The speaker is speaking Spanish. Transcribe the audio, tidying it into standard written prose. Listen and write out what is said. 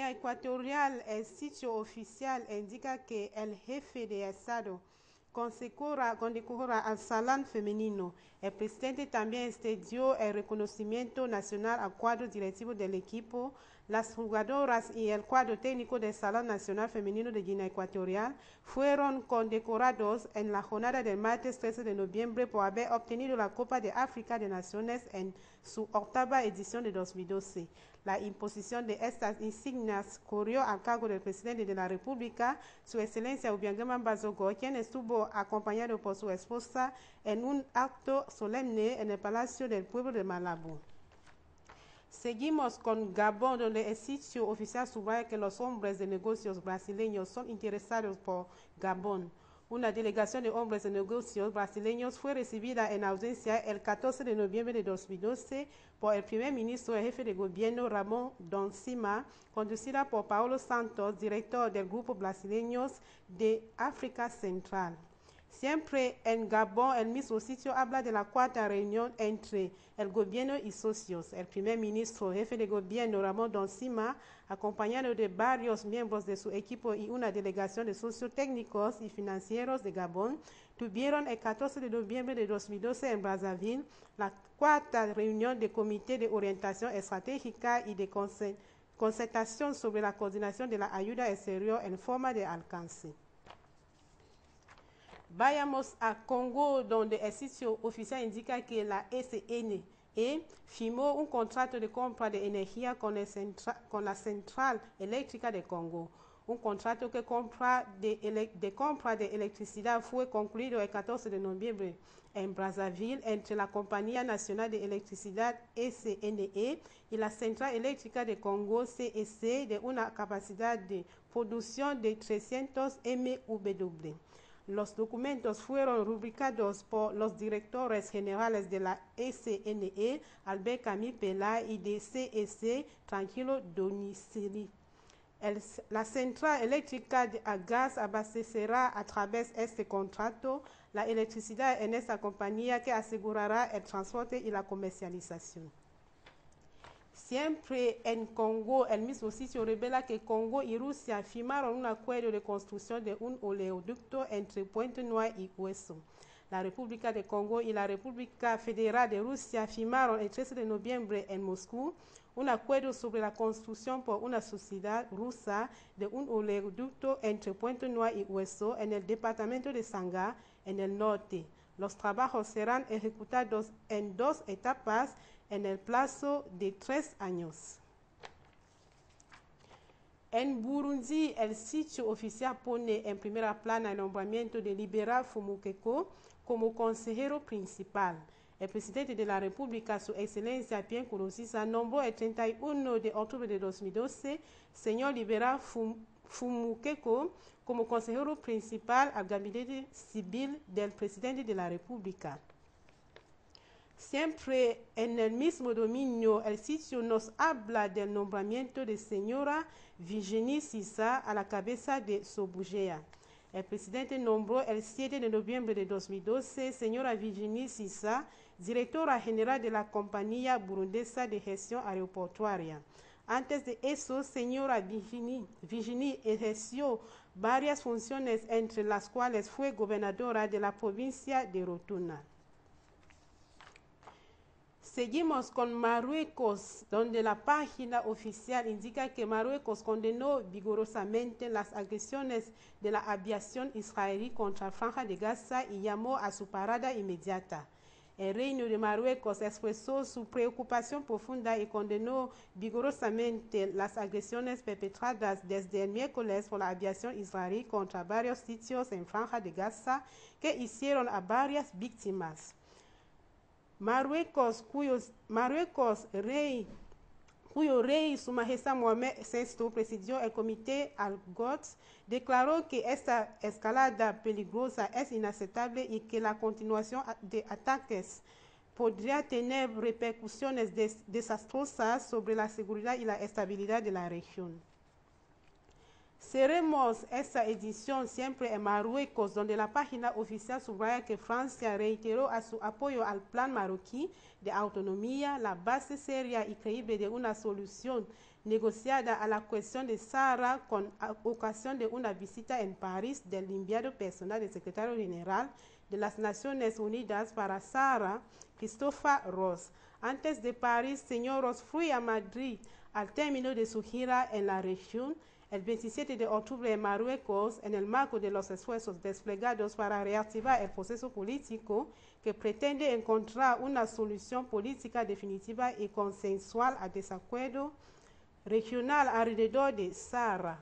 Guinea Ecuatorial, el sitio oficial indica que el jefe de Estado condecora al salón femenino. El presidente también extendió el reconocimiento nacional al cuadro directivo del equipo. Las jugadoras y el cuadro técnico del Salón Nacional Femenino de Guinea Ecuatorial fueron condecorados en la jornada del martes 13 de noviembre por haber obtenido la Copa de África de Naciones en su octava edición de 2012. La imposición de estas insignias corrió a cargo del presidente de la República, Su Excelencia Obiangema Bazogo, quien estuvo acompañado por su esposa en un acto solemne en el Palacio del Pueblo de Malabo. Seguimos con Gabón, donde el sitio oficial subraya que los hombres de negocios brasileños son interesados por Gabón. Una delegación de hombres de negocios brasileños fue recibida en ausencia el 14 de noviembre de 2012 por el primer ministro y jefe de gobierno Ramón Doncima, conducida por Paulo Santos, director del Grupo Brasileños de África Central. Siempre en Gabón, el mismo sitio habla de la cuarta reunión entre el gobierno y socios. El primer ministro, jefe de gobierno, Ramón Doncima, acompañado de varios miembros de su equipo y una delegación de socios técnicos y financieros de Gabón, tuvieron el 14 de noviembre de 2012 en Brazzaville la cuarta reunión del Comité de Orientación Estratégica y de concertación sobre la coordinación de la ayuda exterior en forma de alcance. Vayamos a Congo, donde el sitio oficial indica que la SNE firmó un contrato de compra de energía con la Central Eléctrica de Congo. Un contrato de compra de electricidad fue concluido el 14 de noviembre en Brazzaville entre la Compañía Nacional de Electricidad SNE y la Central Eléctrica de Congo CEC de una capacidad de producción de 300 MW. Los documentos fueron rubricados por los directores generales de la SNE, Albert Camille Pela, y de CEC, Tranquilo Donicili. La central eléctrica a gas abastecerá a través de este contrato la electricidad en esta compañía que asegurará el transporte y la comercialización. Siempre en Congo, el mismo sitio revela que Congo y Rusia firmaron un acuerdo de construcción de un oleoducto entre Pointe-Noire y Hueso. La República de Congo y la República Federal de Rusia firmaron el 13 de noviembre en Moscú un acuerdo sobre la construcción por una sociedad rusa de un oleoducto entre Pointe-Noire y Hueso en el departamento de Sangha, en el norte. Los trabajos serán ejecutados en 2 etapas en el plazo de 3 años. En Burundi, el sitio oficial pone en primera plana el nombramiento de Libera Fumukeko como consejero principal. El presidente de la República, Su Excelencia Pierre Nkurunziza, nombró el 31 de octubre de 2012 señor Libera Fumukeko como consejero principal al gabinete civil del presidente de la República. Siempre en el mismo dominio, el sitio nos habla del nombramiento de señora Virginie Sissa a la cabeza de Sobujea. El presidente nombró el 7 de noviembre de 2012 señora Virginie Sissa, directora general de la Compañía Burundesa de Gestión Aeroportuaria. Antes de eso, señora Virginie ejerció varias funciones, entre las cuales fue gobernadora de la provincia de Rotuna. Seguimos con Marruecos, donde la página oficial indica que Marruecos condenó vigorosamente las agresiones de la aviación israelí contra la Franja de Gaza y llamó a su parada inmediata. El Reino de Marruecos expresó su preocupación profunda y condenó vigorosamente las agresiones perpetradas desde el miércoles por la aviación israelí contra varios sitios en Franja de Gaza que hicieron a varias víctimas. Marruecos, cuyo rey Su Majestad Mohamed VI presidió el comité Al-Quds, declaró que esta escalada peligrosa es inaceptable y que la continuación de ataques podría tener repercusiones desastrosas sobre la seguridad y la estabilidad de la región. Cerremos esta edición siempre en Marruecos, donde la página oficial subraya que Francia reiteró a su apoyo al plan marroquí de autonomía, la base seria y creíble de una solución negociada a la cuestión de Sahara con ocasión de una visita en París del enviado personal del secretario general de las Naciones Unidas para Sahara, Christopher Ross. Antes de París, señor Ross fue a Madrid al término de su gira en la región el 27 de octubre en Marruecos, en el marco de los esfuerzos desplegados para reactivar el proceso político que pretende encontrar una solución política definitiva y consensual al desacuerdo regional alrededor de Sahara.